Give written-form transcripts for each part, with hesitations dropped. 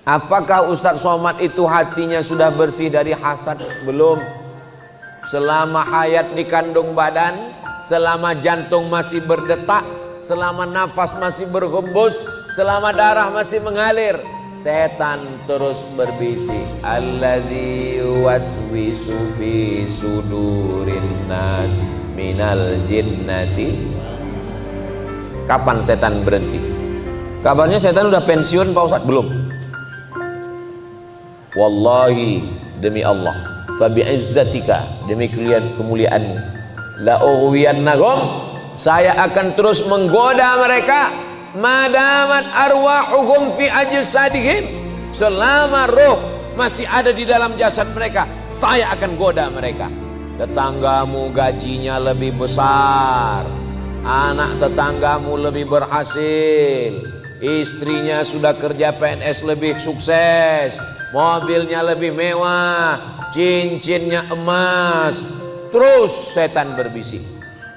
Apakah Ustadz Somad itu hatinya sudah bersih dari hasad? Belum. Selama hayat di kandung badan, selama jantung masih berdetak, selama nafas masih berhembus, selama darah masih mengalir, setan terus berbisik. Alladzi waswisu fi sudurin nas minal jinnati. Kapan setan berhenti? Kabarnya setan udah pensiun Pak Ustadz? Belum. Wallahi, demi Allah, fabi'izzatika, demi kemuliaanmu, la ughwiyannahum, saya akan terus menggoda mereka, madamat arwahuhum fi ajsadihim, selama roh masih ada di dalam jasad mereka, saya akan goda mereka. Tetanggamu gajinya lebih besar, anak tetanggamu lebih berhasil, istrinya sudah kerja PNS lebih sukses, mobilnya lebih mewah, cincinnya emas. Terus setan berbisik.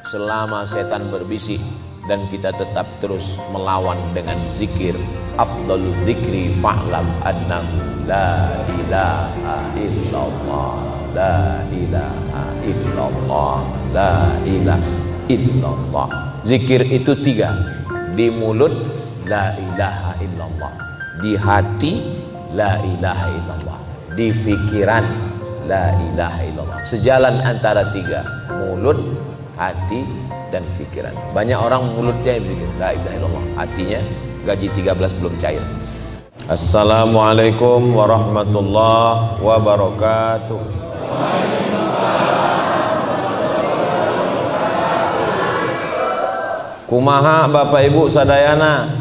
Selama setan berbisik dan kita tetap terus melawan dengan zikir, afdalul zikri fa'lam annahu la ilaha illallah, la ilaha illallah, la ilaha illallah. Zikir itu 3. Di mulut la ilaha illallah, di hati la ilaha illallah, di pikiran la ilaha illallah. Sejalan antara 3, mulut, hati, dan pikiran. Banyak orang mulutnya begitu, la ilaha illallah, hatinya gaji 13 belum cair. Assalamualaikum warahmatullahi wabarakatuh. Kumaha Bapak Ibu sadayana?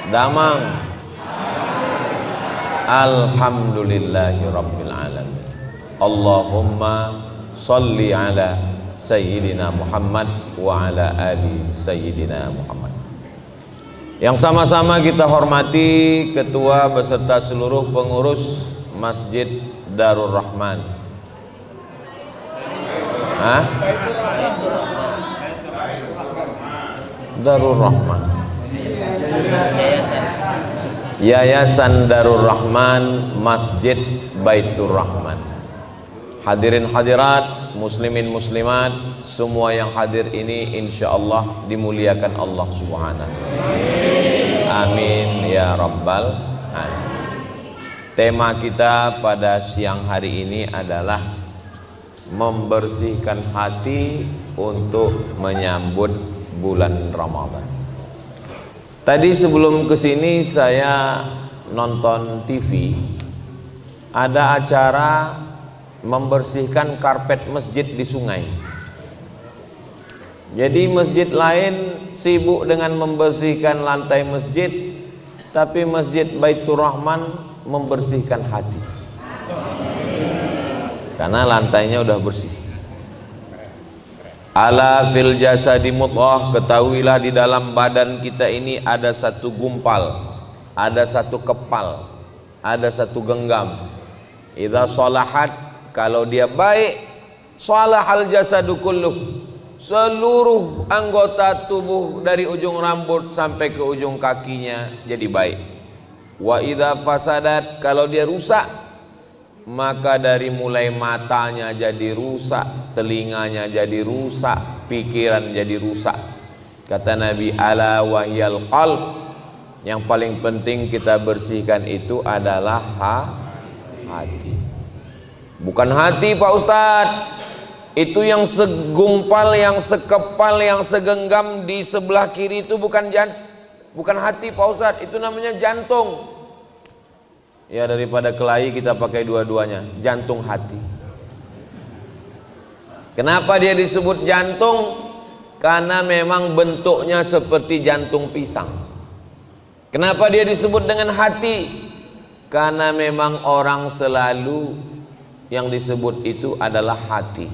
Damang. Alhamdulillahi rabbil alamin. Allahumma salli ala Sayyidina Muhammad wa ala ali Sayyidina Muhammad. Yang sama-sama kita hormati Ketua beserta seluruh pengurus Masjid Darur Rahman. Darur Rahman, Yayasan Darur Rahman, Masjid Baitur Rahman. Hadirin hadirat, muslimin muslimat, semua yang hadir ini insyaallah dimuliakan Allah Subhanahu. Amin ya rabbal alamin. Tema kita pada siang hari ini adalah membersihkan hati untuk menyambut bulan Ramadan. Tadi sebelum kesini saya nonton TV, ada acara membersihkan karpet masjid di sungai. Jadi masjid lain sibuk dengan membersihkan lantai masjid, tapi Masjid Baitur Rahman membersihkan hati, karena lantainya udah bersih. Ala fil jasadi mudghah, ketahuilah di dalam badan kita ini ada satu gumpal, ada satu kepal, ada satu genggam. Idza salahat, kalau dia baik, salahal jasadu kulluh, seluruh anggota tubuh dari ujung rambut sampai ke ujung kakinya jadi baik. Wa idza fasadat, kalau dia rusak, maka dari mulai matanya jadi rusak, telinganya jadi rusak, pikiran jadi rusak. Kata Nabi, ala wahyal qalb, yang paling penting kita bersihkan itu adalah hati. Bukan hati Pak Ustadz, itu yang segumpal, yang sekepal, yang segenggam di sebelah kiri itu bukan hati Pak Ustadz, itu namanya jantung. Ya, daripada kelahi kita pakai dua-duanya, jantung hati. Kenapa dia disebut jantung? Karena memang bentuknya seperti jantung pisang. Kenapa dia disebut dengan hati? Karena memang orang selalu yang disebut itu adalah hati.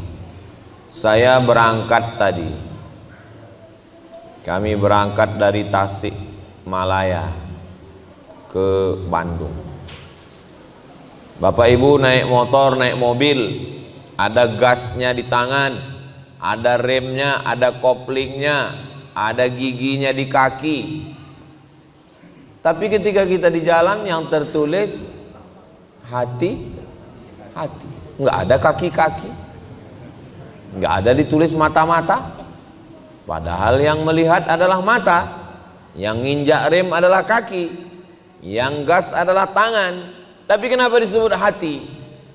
Saya berangkat tadi, kami berangkat dari Tasik Malaya ke Bandung. Bapak Ibu naik motor, naik mobil, ada gasnya di tangan, ada remnya, ada koplingnya, ada giginya di kaki. Tapi ketika kita di jalan yang tertulis hati, nggak ada kaki-kaki, nggak ada ditulis mata-mata. Padahal yang melihat adalah mata, yang nginjak rem adalah kaki, yang gas adalah tangan. Tapi kenapa disebut hati?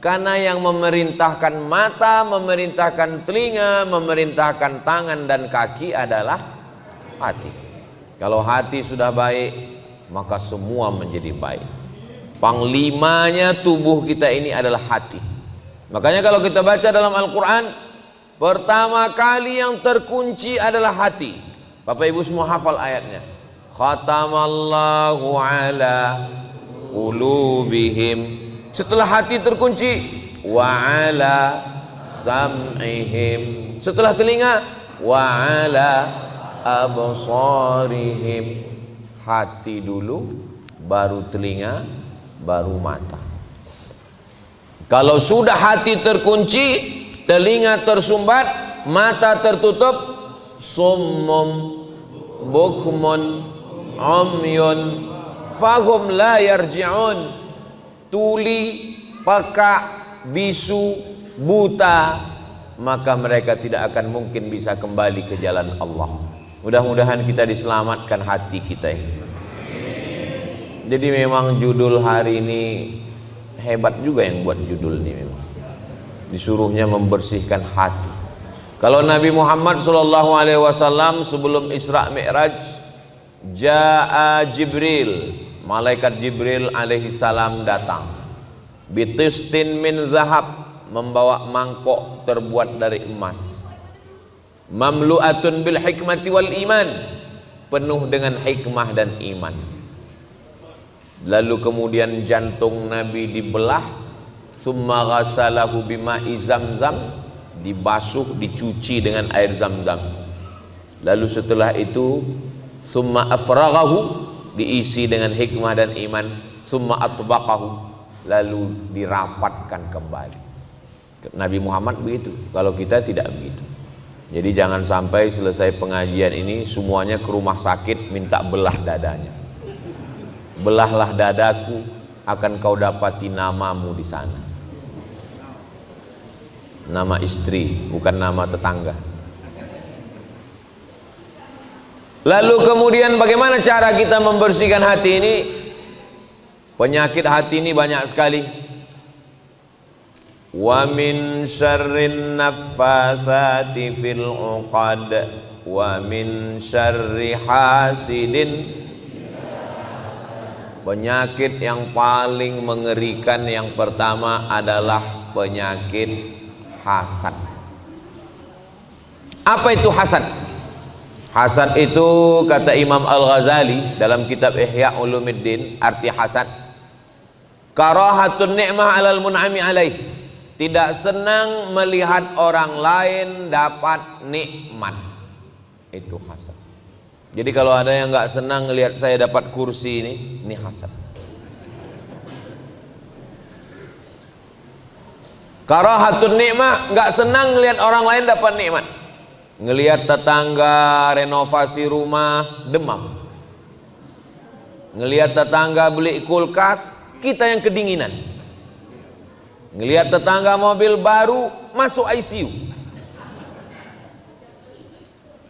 Karena yang memerintahkan mata, memerintahkan telinga, memerintahkan tangan dan kaki adalah hati. Kalau hati sudah baik, maka semua menjadi baik. Panglimanya tubuh kita ini adalah hati. Makanya kalau kita baca dalam Al-Quran, pertama kali yang terkunci adalah hati. Bapak Ibu semua hafal ayatnya. Khatamallahu ala qulubihim. Setelah hati terkunci, wa ala sam'ihim. Setelah telinga, wa ala absarihim. Hati dulu, baru telinga, baru mata. Kalau sudah hati terkunci, telinga tersumbat, mata tertutup, summum bukmun umyun fahum la yarji'un. Tuli, peka, bisu, buta, maka mereka tidak akan mungkin bisa kembali ke jalan Allah. Mudah-mudahan kita diselamatkan hati kita ini. Jadi memang judul hari ini hebat juga yang buat judul ini memang. Disuruhnya membersihkan hati. Kalau Nabi Muhammad SAW sebelum Isra Mi'raj, Ja'a Jibril, malaikat Jibril alaihi salam datang. Bitistin min zahab, membawa mangkok terbuat dari emas. Mamlu'atun bil hikmati wal iman, penuh dengan hikmah dan iman. Lalu kemudian jantung Nabi dibelah, summa ghasalahu bima'i zamzam, dibasuh, dicuci dengan air zam-zam. Lalu setelah itu summa afraghahu, diisi dengan hikmah dan iman, summa atbaqahu, lalu dirapatkan kembali. Nabi Muhammad begitu, kalau kita tidak begitu. Jadi jangan sampai selesai pengajian ini semuanya ke rumah sakit minta belah dadanya. Belahlah dadaku, akan kau dapati namamu di sana. Nama istri, bukan nama tetangga. Lalu kemudian bagaimana cara kita membersihkan hati ini? Penyakit hati ini banyak sekali. Wa min syarrin naffasati fil 'uqad wa min syarri hasidin. Penyakit yang paling mengerikan yang pertama adalah penyakit hasad. Apa itu hasad? Hasad itu kata Imam Al-Ghazali dalam kitab Ihya Ulumuddin, arti hasad, karahatun ni'mah 'alal mun'ami 'alaih, tidak senang melihat orang lain dapat nikmat. Itu hasad. Jadi kalau ada yang nggak senang melihat saya dapat kursi ini hasad. Karahatun ni'mah, nggak senang melihat orang lain dapat nikmat. Ngelihat tetangga renovasi rumah, demam. Ngelihat tetangga beli kulkas, kita yang kedinginan. Ngelihat tetangga mobil baru, masuk ICU.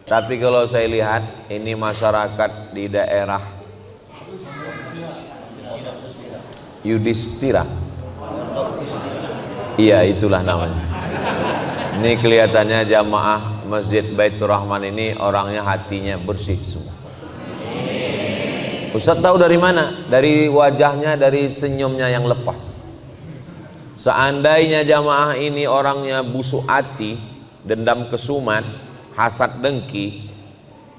Tapi kalau saya lihat ini masyarakat di daerah Yudhistira, iya itulah namanya. Ini kelihatannya jamaah Masjid Baitur Rahman ini orangnya hatinya bersih semua. Ustaz tahu dari mana? Dari wajahnya, dari senyumnya yang lepas. Seandainya jamaah ini orangnya busuk hati, dendam kesumat, hasad dengki,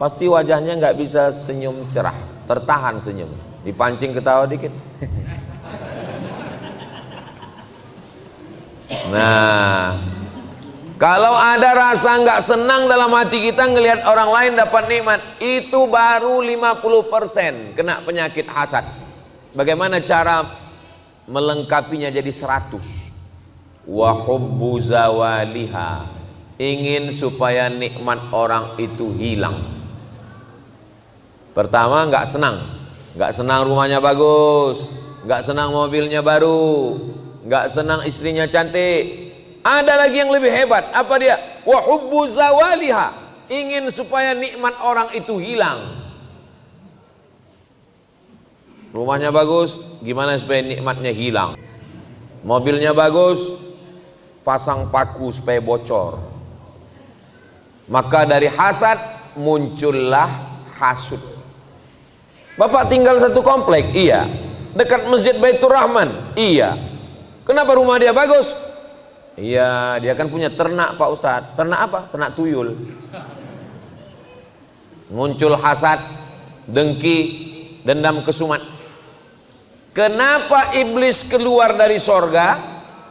pasti wajahnya nggak bisa senyum cerah, tertahan senyum, dipancing ketawa dikit. Nah, kalau ada rasa nggak senang dalam hati kita ngelihat orang lain dapat nikmat, itu baru 50% kena penyakit hasad. Bagaimana cara melengkapinya jadi 100? Wa hubbu zawaliha, ingin supaya nikmat orang itu hilang. Pertama nggak senang nggak senang rumahnya bagus, nggak senang mobilnya baru, nggak senang istrinya cantik. Ada lagi yang lebih hebat, apa dia? Wa hubbu zawaliha, ingin supaya nikmat orang itu hilang. Rumahnya bagus, gimana supaya nikmatnya hilang? Mobilnya bagus, pasang paku supaya bocor. Maka dari hasad muncullah hasud. Bapak tinggal satu komplek, iya. Dekat Masjid Baitur Rahman, iya. Kenapa rumah dia bagus? Iya, dia kan punya ternak Pak Ustadz. Ternak apa? Ternak tuyul. Muncul hasad, dengki, dendam kesumat. Kenapa iblis keluar dari sorga?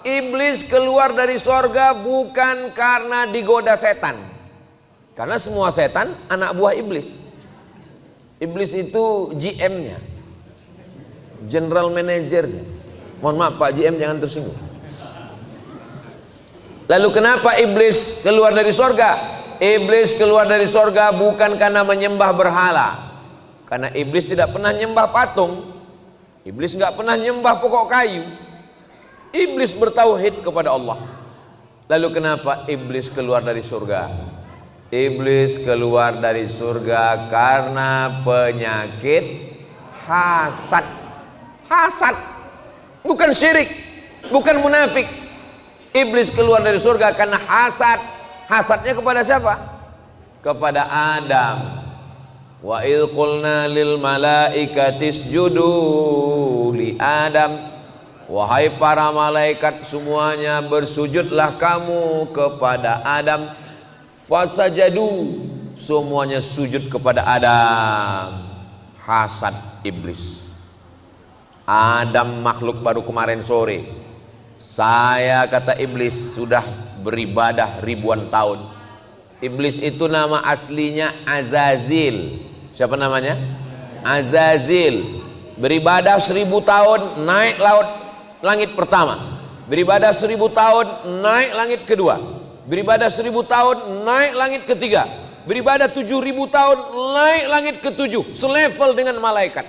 Iblis keluar dari sorga bukan karena digoda setan. Karena semua setan anak buah iblis. Iblis itu GM-nya, General Manager-nya. Mohon maaf Pak GM, jangan tersinggung. Lalu kenapa iblis keluar dari sorga? Iblis keluar dari sorga bukan karena menyembah berhala. Karena iblis tidak pernah nyembah patung. Iblis nggak pernah nyembah pokok kayu. Iblis bertauhid kepada Allah. Lalu kenapa iblis keluar dari surga? Iblis keluar dari surga karena penyakit hasad. Hasad, bukan syirik, bukan munafik. Iblis keluar dari surga karena hasad. Hasadnya kepada siapa? Kepada Adam. Wa idh qulna lil malaikati isjudu li Adam. Wahai para malaikat semuanya, bersujudlah kamu kepada Adam. Fasajadu, semuanya sujud kepada Adam. Hasad iblis. Adam makhluk baru kemarin sore. Saya, kata iblis, sudah beribadah ribuan tahun. Iblis itu nama aslinya Azazil. Siapa namanya? Azazil. Beribadah 1000 tahun, naik langit pertama. Beribadah 1000 tahun, naik langit kedua. Beribadah 1000 tahun, naik langit ketiga. Beribadah 7000 tahun, naik langit ketujuh. Selevel dengan malaikat.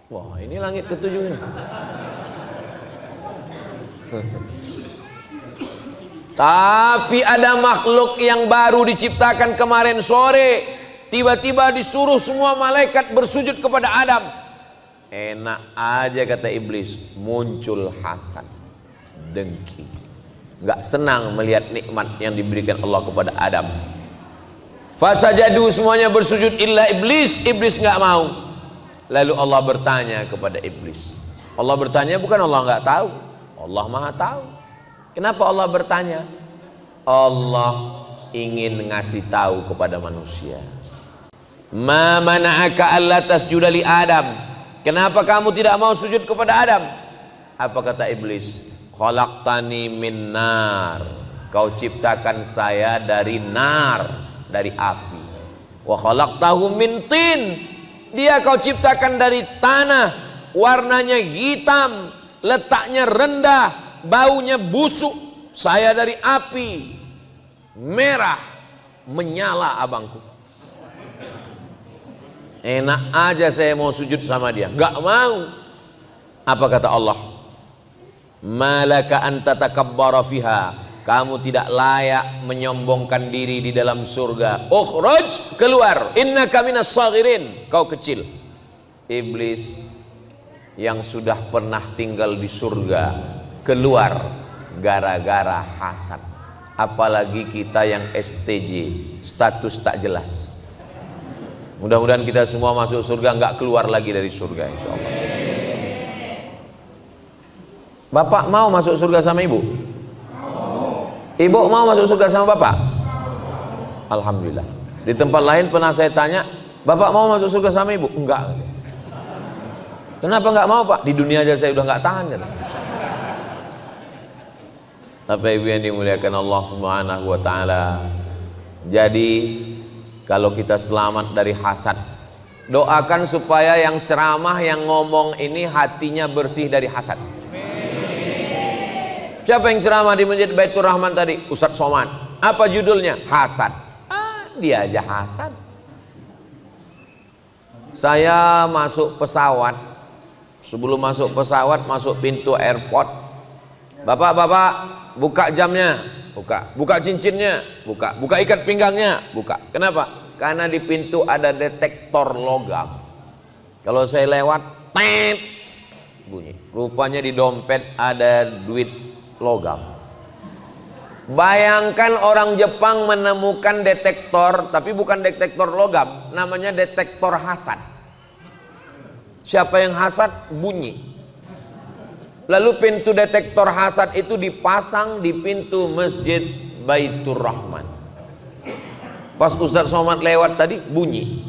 Wah, ini langit ketujuh ini. Tapi ada makhluk yang baru diciptakan kemarin sore, tiba-tiba disuruh semua malaikat bersujud kepada Adam. Enak aja kata iblis, muncul hasad, dengki, nggak senang melihat nikmat yang diberikan Allah kepada Adam. Fasajadu, semuanya bersujud illa iblis. Iblis nggak mau. Lalu Allah bertanya kepada iblis. Allah bertanya bukan Allah nggak tahu, Allah maha tahu. Kenapa Allah bertanya? Allah ingin ngasih tahu kepada manusia. Ma mana'aka alla tasjuda li Adam. Kenapa kamu tidak mau sujud kepada Adam? Apa kata iblis? Khalaqtani min nar. Kau ciptakan saya dari nar, dari api. Wa khalaqtahu min tin. Dia kau ciptakan dari tanah, warnanya hitam, letaknya rendah, baunya busuk. Saya dari api, merah, menyala abangku. Enak aja saya mau sujud sama dia, nggak mau. Apa kata Allah? Malaka anta takabbara fiha. Kamu tidak layak menyombongkan diri di dalam surga. Ukhraj, keluar. Innaka minas saghirin. Kau kecil. Iblis yang sudah pernah tinggal di surga keluar gara-gara hasad. Apalagi kita yang STJ, status tak jelas. Mudah-mudahan kita semua masuk surga, nggak keluar lagi dari surga insya Allah. Bapak mau masuk surga sama ibu? Ibu mau masuk surga sama bapak? Alhamdulillah. Di tempat lain pernah saya tanya, bapak mau masuk surga sama ibu? Enggak. Kenapa enggak mau pak? Di dunia aja saya udah nggak tahan gitu. Bapak ibu yang dimuliakan Allah subhanahu wa ta'ala. Jadi kalau kita selamat dari hasad, doakan supaya yang ceramah, yang ngomong ini hatinya bersih dari hasad. Siapa yang ceramah di Masjid Baitur Rahman tadi? Ustadz Somad. Apa judulnya? Hasad. Dia aja hasad. Saya masuk pesawat, sebelum masuk pesawat, masuk pintu airport. Bapak-bapak, buka jamnya, buka cincinnya, buka ikat pinggangnya, buka. Kenapa? Karena di pintu ada detektor logam. Kalau saya lewat, tet, bunyi. Rupanya di dompet ada duit logam. Bayangkan orang Jepang menemukan detektor, tapi bukan detektor logam, namanya detektor hasad. Siapa yang hasad, bunyi. Lalu pintu detektor hasad itu dipasang di pintu Masjid Baitur Rahman. Pas Ustadz Somad lewat tadi, bunyi.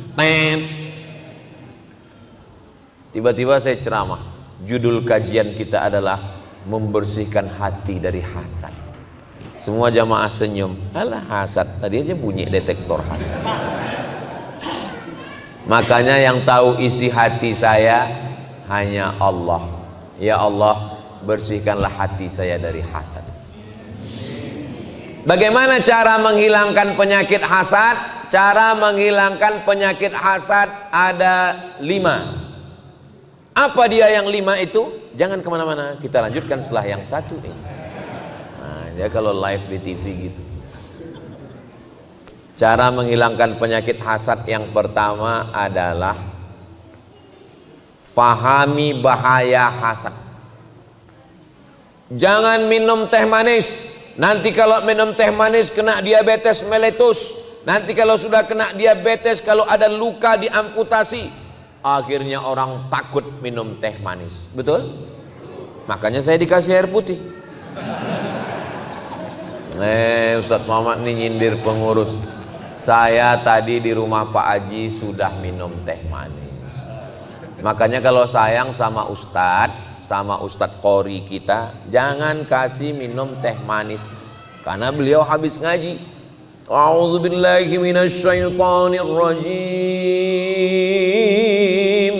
Tiba-tiba saya ceramah. Judul kajian kita adalah membersihkan hati dari hasad. Semua jamaah senyum. Alah, hasad, tadi aja bunyi detektor hasad. Makanya yang tahu isi hati saya hanya Allah. Ya Allah, bersihkanlah hati saya dari hasad. Bagaimana cara menghilangkan penyakit hasad? Cara menghilangkan penyakit hasad ada 5. Apa dia yang 5 itu? Jangan kemana-mana, kita lanjutkan setelah yang 1 ini. Ya kalau live di TV gitu. Cara menghilangkan penyakit hasad yang pertama adalah fahami bahaya hasad. Jangan minum teh manis. Nanti kalau minum teh manis kena diabetes meletus. Nanti kalau sudah kena diabetes, kalau ada luka diamputasi. Akhirnya orang takut minum teh manis. Betul? Makanya saya dikasih air putih. Ustadz Somad ini nyindir pengurus. Saya tadi di rumah Pak Haji sudah minum teh manis. Makanya kalau sayang sama Ustadz Qori kita, jangan kasih minum teh manis, karena beliau habis ngaji. A'udzubillahi minasyaitonirrajim.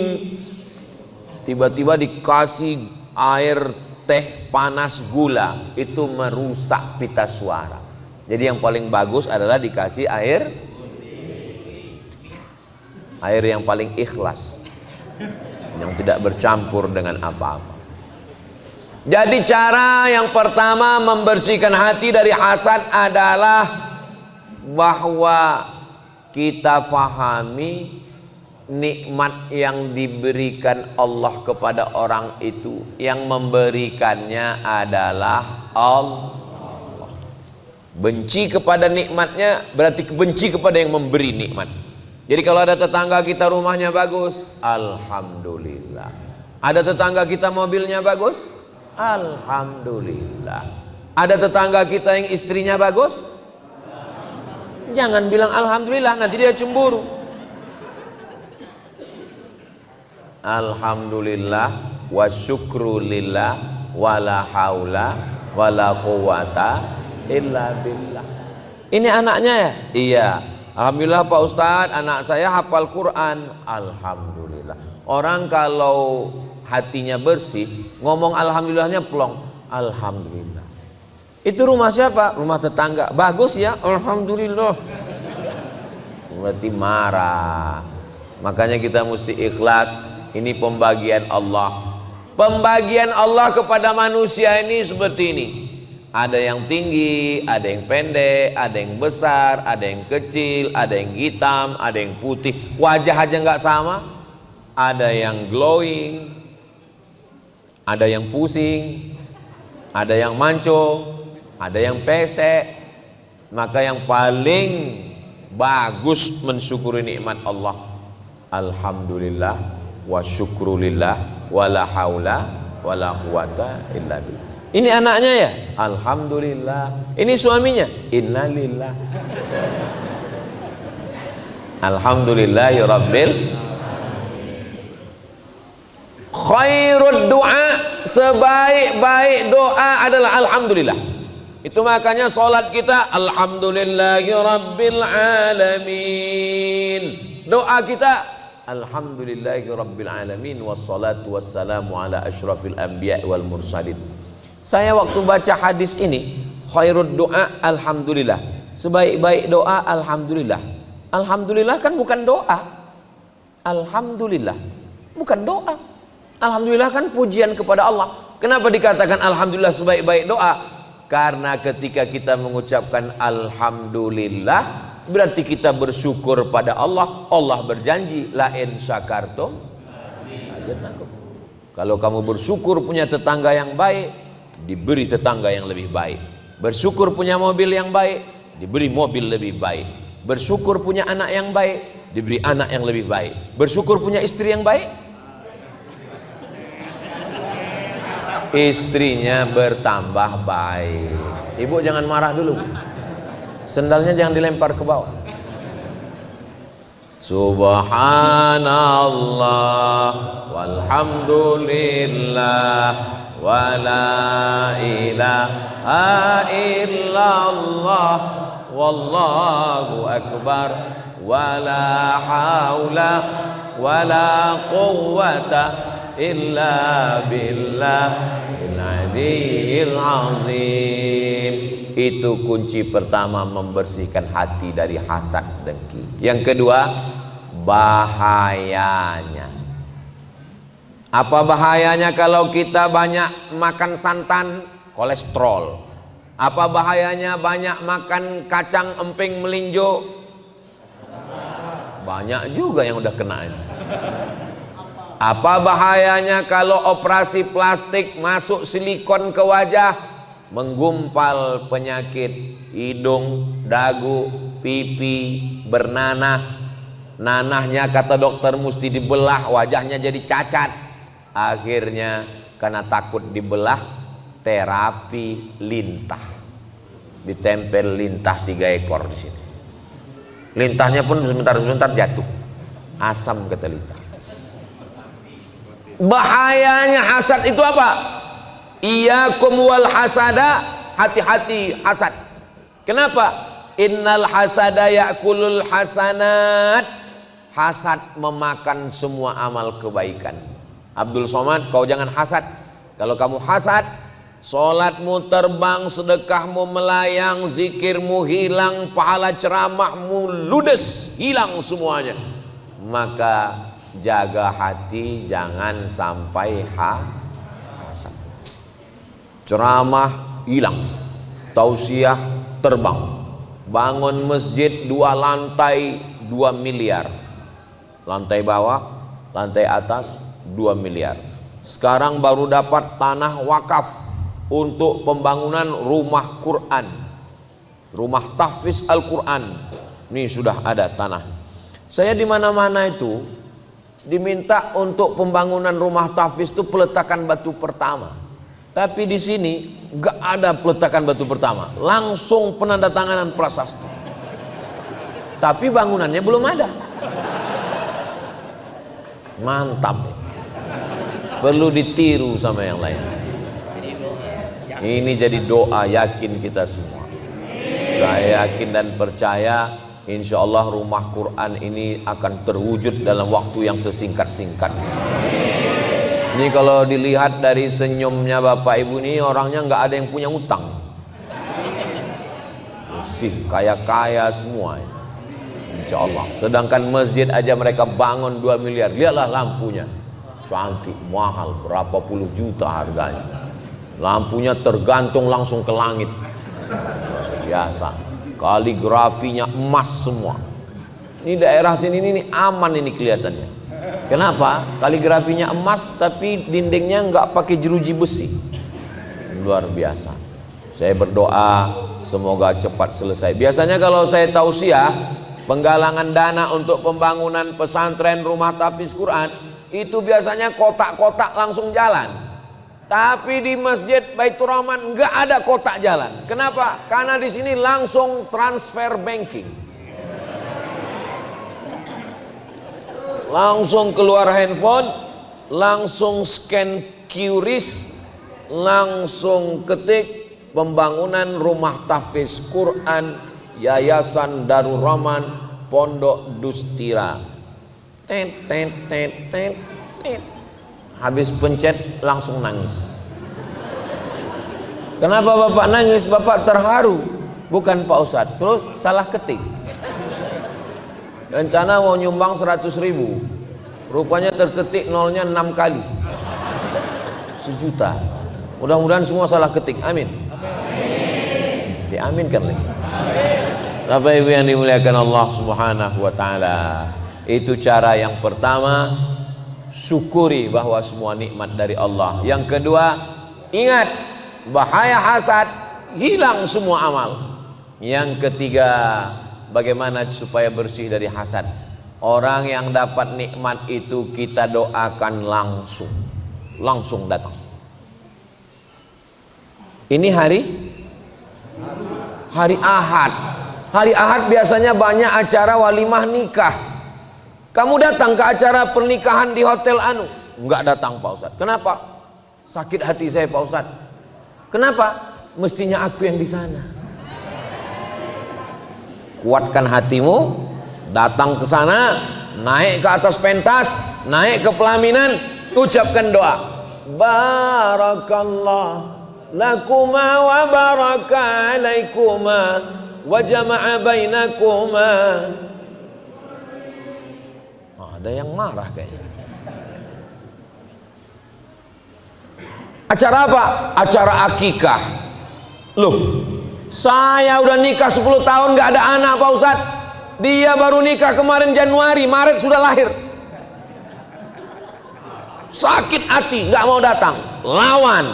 Tiba-tiba dikasih air teh panas gula, itu merusak pita suara. Jadi yang paling bagus adalah dikasih air yang paling ikhlas, yang tidak bercampur dengan apa-apa. Jadi cara yang pertama membersihkan hati dari hasad adalah bahwa kita fahami nikmat yang diberikan Allah kepada orang itu, yang memberikannya adalah Allah. Benci kepada nikmatnya berarti benci kepada yang memberi nikmat. Jadi kalau ada tetangga kita rumahnya bagus, alhamdulillah. Ada tetangga kita mobilnya bagus, alhamdulillah. Ada tetangga kita yang istrinya bagus, jangan bilang alhamdulillah, nanti dia cemburu. Alhamdulillah wa syukrulillah wala haula wala quwata illa billah. Ini anaknya ya? Iya. Alhamdulillah Pak Ustadz, anak saya hafal Quran. Alhamdulillah. Orang kalau hatinya bersih, ngomong alhamdulillahnya plong. Alhamdulillah. Itu rumah siapa? Rumah tetangga. Bagus ya? Alhamdulillah. Berarti marah. Makanya kita mesti ikhlas. Ini pembagian Allah. Pembagian Allah kepada manusia ini seperti ini. Ada yang tinggi, ada yang pendek, ada yang besar, ada yang kecil, ada yang hitam, ada yang putih. Wajah aja nggak sama. Ada yang glowing, ada yang pusing, ada yang mancung, ada yang pesek. Maka yang paling bagus mensyukuri nikmat Allah, alhamdulillah wa syukrulillah wala haula wala quwata illa billah. Ini anaknya ya, alhamdulillah. Ini suaminya, innalillah. Alhamdulillahi rabbil. Khairud doa, sebaik-baik doa adalah alhamdulillah. Itu makanya sholat kita alhamdulillahi rabbil alamin. Doa kita alhamdulillahi rabbil alamin, wassalatu wassalamu ala asyrafil anbiya wal mursalin. Saya waktu baca hadis ini, khairud doa alhamdulillah, sebaik-baik doa alhamdulillah. Alhamdulillah kan bukan doa. alhamdulillah, bukan doa. Alhamdulillah kan pujian kepada Allah. Kenapa dikatakan alhamdulillah sebaik-baik doa? Karena ketika kita mengucapkan alhamdulillah, berarti kita bersyukur pada Allah. Allah berjanji, la in syakartum azidannakum. Kalau kamu bersyukur punya tetangga yang baik, diberi tetangga yang lebih baik. Bersyukur punya mobil yang baik, diberi mobil lebih baik. Bersyukur punya anak yang baik, diberi anak yang lebih baik. Bersyukur punya istri yang baik, istrinya bertambah baik. Ibu jangan marah dulu, sendalnya jangan dilempar ke bawah. Subhanallah walhamdulillah wala ilaha illallah wallahu akbar wala haula wala quwwata illa billahil aliyyil azim. Itu kunci pertama membersihkan hati dari hasad dengki. Yang kedua, bahayanya. Apa bahayanya kalau kita banyak makan santan? Kolesterol. Apa bahayanya banyak makan kacang emping melinjo? Banyak juga yang udah kena ini. Apa bahayanya kalau operasi plastik masuk silikon ke wajah, menggumpal penyakit hidung, dagu, pipi, bernanah. Nanahnya kata dokter mesti dibelah, wajahnya jadi cacat. Akhirnya karena takut dibelah, terapi lintah. Ditempel lintah 3 ekor di sini. Lintahnya pun sebentar-sebentar jatuh. Asam kata lintah. Bahayanya hasad itu apa? Iyyakum wal hasada, hati-hati hasad. Kenapa? Innal hasada ya'kulul hasanat. Hasad memakan semua amal kebaikan. Abdul Somad, kau jangan hasad. Kalau kamu hasad, sholatmu terbang, sedekahmu melayang, zikirmu hilang, pahala ceramahmu ludes, hilang semuanya. Maka jaga hati, jangan sampai hasad. Ceramah hilang, tausiah terbang, bangun masjid 2 lantai 2 miliar, lantai bawah, lantai atas 2 miliar. Sekarang baru dapat tanah wakaf untuk pembangunan rumah Quran, rumah tahfiz Al-Quran. Ini sudah ada tanah. Saya di mana-mana itu diminta untuk pembangunan rumah tahfiz itu peletakan batu pertama. Tapi di sini gak ada peletakan batu pertama, langsung penandatanganan prasasti. Tapi bangunannya belum ada. Mantap. Perlu ditiru sama yang lain. Ini jadi doa yakin kita semua. Saya yakin dan percaya insya Allah rumah Quran ini akan terwujud dalam waktu yang sesingkat-singkatnya. Ini kalau dilihat dari senyumnya Bapak Ibu ini, orangnya nggak ada yang punya utang. Bersih, kaya-kaya semua. Insya Allah. Sedangkan masjid aja mereka bangun 2 miliar. Lihatlah lampunya. Cantik, mahal, berapa puluh juta harganya. Lampunya tergantung langsung ke langit. Biasa. Kaligrafinya emas semua. Ini daerah sini ini aman ini kelihatannya. Kenapa? Kaligrafinya emas tapi dindingnya nggak pakai jeruji besi. Luar biasa. Saya berdoa semoga cepat selesai. Biasanya kalau saya tausiah penggalangan dana untuk pembangunan pesantren rumah tahfiz Quran, itu biasanya kotak-kotak langsung jalan. Tapi di Masjid Baitur Rahman nggak ada kotak jalan. Kenapa? Karena di sini langsung transfer banking. Langsung keluar handphone, langsung scan QRIS, langsung ketik pembangunan rumah tahfiz Quran Yayasan Darul Rahman Pondok Dustira. Tet tet tet tet tet. Habis pencet langsung nangis. Kenapa Bapak nangis? Bapak terharu. Bukan Pak Ustadz. Terus salah ketik. Rencana mau nyumbang 100.000. Rupanya terketik nolnya 6 kali. 1.000.000. Mudah-mudahan semua salah ketik. Amin. Diaminkan lagi. Bapak Ibu yang dimuliakan Allah Subhanahu wa taala. Itu cara yang pertama, syukuri bahwa semua nikmat dari Allah. Yang kedua, ingat bahaya hasad, hilang semua amal. Yang ketiga, bagaimana supaya bersih dari hasad? Orang yang dapat nikmat itu kita doakan langsung datang. Ini hari Ahad. Hari Ahad biasanya banyak acara walimah nikah. Kamu datang ke acara pernikahan di hotel anu? Enggak datang Pak Ustadz. Kenapa? Sakit hati saya Pak Ustadz. Kenapa? Mestinya aku yang di sana. Kuatkan hatimu, datang ke sana, naik ke atas pentas, naik ke pelaminan, ucapkan doa. Barakallah lakuma wa baraka alaikuma wa jama'a bainakuma. Ada yang marah kayaknya. Acara apa? Acara akikah. Loh, saya udah nikah 10 tahun gak ada anak Pak Ustadz. Dia baru nikah kemarin Januari, Maret sudah lahir. Sakit hati, gak mau datang. Lawan,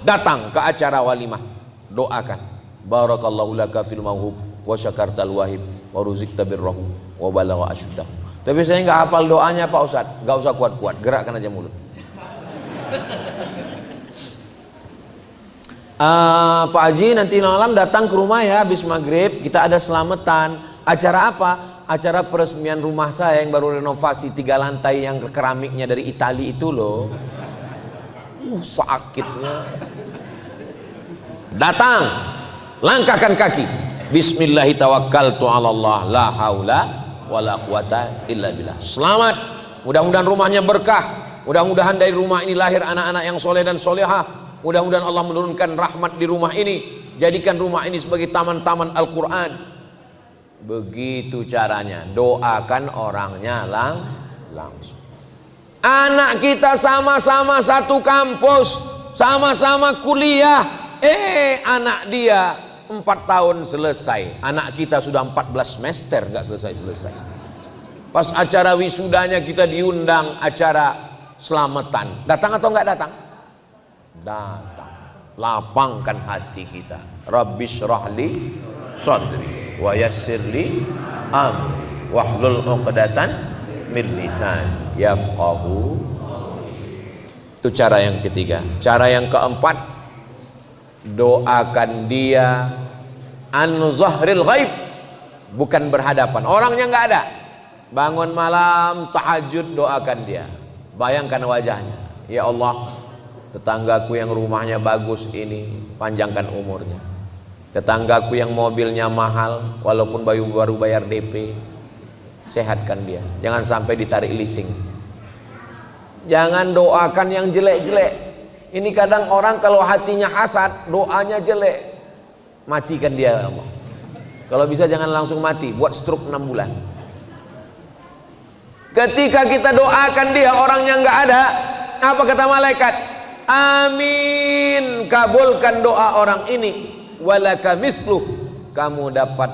datang ke acara walimah. Doakan. Barakallahu laka fil mauhub wa syakartal wahib wa ruzikta birrahu wa balagha asyuddah. Tapi saya nggak hafal doanya Pak Ustadz. Nggak usah kuat-kuat, gerakkan aja mulut. Pak Haji nanti malam datang ke rumah ya, habis maghrib kita ada selamatan. Acara apa? Acara peresmian rumah saya yang baru renovasi 3 lantai yang keramiknya dari Italia itu loh. Sakitnya. Datang, langkahkan kaki. Bismillahirrahmanirrahim. La haula wala quwata illa billah. Selamat. Mudah-mudahan rumahnya berkah. Mudah-mudahan dari rumah ini lahir anak-anak yang soleh dan solehah. Mudah-mudahan Allah menurunkan rahmat di rumah ini. Jadikan rumah ini sebagai taman-taman Al-Quran. Begitu caranya. Doakan orangnya langsung. Anak kita sama-sama satu kampus, sama-sama kuliah. Anak dia 4 tahun selesai. Anak kita sudah 14 semester nggak selesai-selesai. Pas acara wisudanya kita diundang acara selamatan. Datang atau nggak datang? Datang. Lapangkan hati kita. Rabbis rahli sadri wa yassirli amri wahlul 'uqdatan min lisan yafqahu. Itu cara yang ketiga. Cara yang keempat, doakan dia an zahril ghaib, bukan berhadapan. Orangnya nggak ada. Bangun malam tahajud, doakan dia. Bayangkan wajahnya. Ya Allah, tetanggaku yang rumahnya bagus ini panjangkan umurnya. Tetanggaku yang mobilnya mahal walaupun baru bayar DP, sehatkan dia. Jangan sampai ditarik leasing. Jangan doakan yang jelek-jelek. Ini kadang orang kalau hatinya hasad, doanya jelek. Matikan dia ya Allah. Kalau bisa jangan langsung mati, buat stroke 6 bulan. Ketika kita doakan dia, orangnya nggak ada, apa kata malaikat? Amin, kabulkan doa orang ini. Walaka misluh, kamu dapat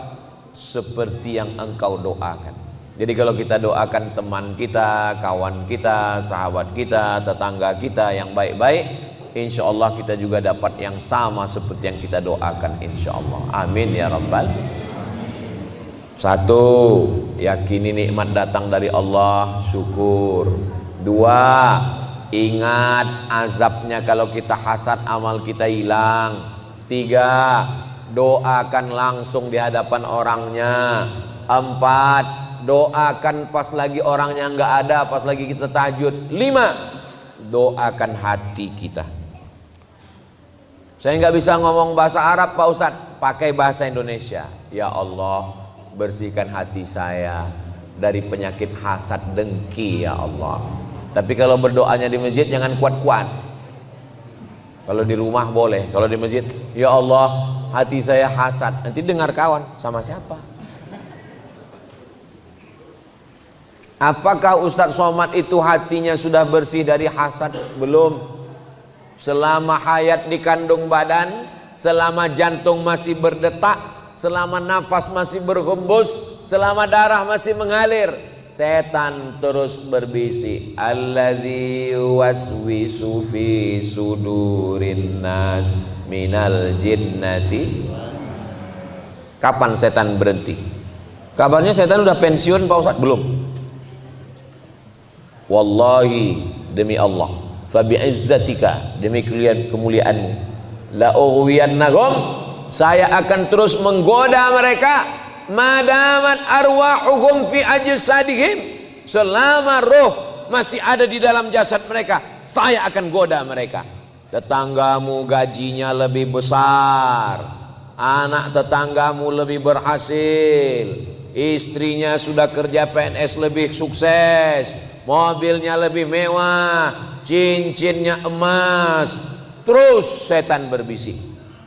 seperti yang engkau doakan. Jadi kalau kita doakan teman kita, kawan kita, sahabat kita, tetangga kita yang baik-baik, insya Allah kita juga dapat yang sama seperti yang kita doakan, insya Allah. Amin ya Rabbal. Satu, yakini nikmat datang dari Allah, syukur. Dua, ingat azabnya kalau kita hasad, amal kita hilang. Tiga, doakan langsung di hadapan orangnya. Empat, doakan pas lagi orangnya nggak ada, pas lagi kita tahajud. 5, doakan hati kita. Saya nggak bisa ngomong bahasa Arab Pak Ustadz, pakai bahasa Indonesia. Ya Allah, bersihkan hati saya dari penyakit hasad dengki ya Allah. Tapi kalau berdoanya di masjid jangan kuat-kuat. Kalau di rumah boleh, kalau di masjid, ya Allah, hati saya hasad. Nanti dengar kawan, sama siapa? Apakah Ustadz Somad itu hatinya sudah bersih dari hasad? Belum. Selama hayat di kandung badan, selama jantung masih berdetak, selama nafas masih berhembus, selama darah masih mengalir, setan terus berbisik. Alladzi waswisu fi sudurin nas minal jinnati. Kapan setan berhenti? Kabarnya setan udah pensiun Pak Ustadz? Belum. Wallahi, demi Allah, fa bi'izzatika, demi kemuliaanmu, la ughwiyannahum, saya akan terus menggoda mereka, madamat arwahuhum fi ajsadihim, selama roh masih ada di dalam jasad mereka, saya akan goda mereka. Tetanggamu gajinya lebih besar, anak tetanggamu lebih berhasil, istrinya sudah kerja PNS lebih sukses, mobilnya lebih mewah, cincinnya emas. Terus setan berbisik.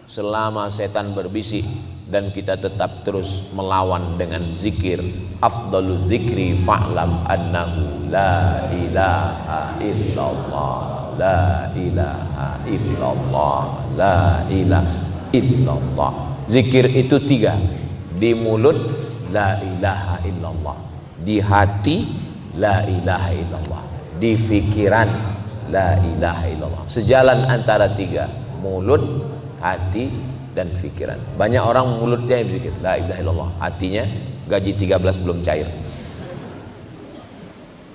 Selama setan berbisik dan kita tetap terus melawan dengan zikir, afdalul zikri fa'lam annahu la ilaha illallah, la ilaha illallah, la ilaha illallah. Zikir itu 3. Di mulut la ilaha illallah, di hati la ilaha illallah, di fikiran la ilaha illallah. Sejalan antara 3, mulut, hati, dan fikiran. Banyak orang mulutnya yang berzikir la ilaha illallah, hatinya gaji 13 belum cair.